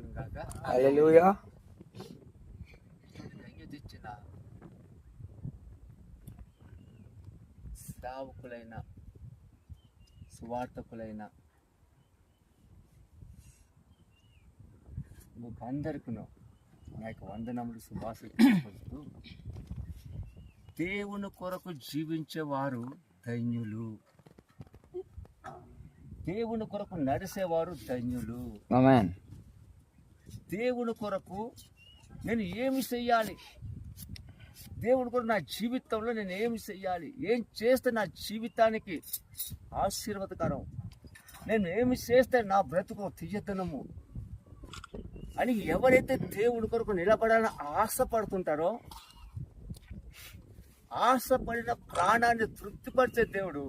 కలుగును గాక. హల్లెలూయా. ధన్యత ఇచ్చిన సేవకులైన సువార్తకులైన మీకు అందరికీ నా యొక్క వందనములు శుభాశిస్తూ, దేవుని కొరకు జీవించేవారు ధన్యులు, దేవుని కొరకు నడిచేవారు ధన్యులు. ఆమేన్. దేవుని కొరకు నేను ఏమి చెయ్యాలి, దేవుని కొరకు నా జీవితంలో నేను ఏమి చెయ్యాలి, ఏం చేస్తే నా జీవితానికి ఆశీర్వాదకరం, నేను ఏమి చేస్తే నా బ్రతుకు తీయతనము అని ఎవరైతే దేవుని కొరకు నిలబడాలని ఆశపడుతుంటారో, ఆశపడిన ప్రాణాన్ని తృప్తిపరిచే దేవుడు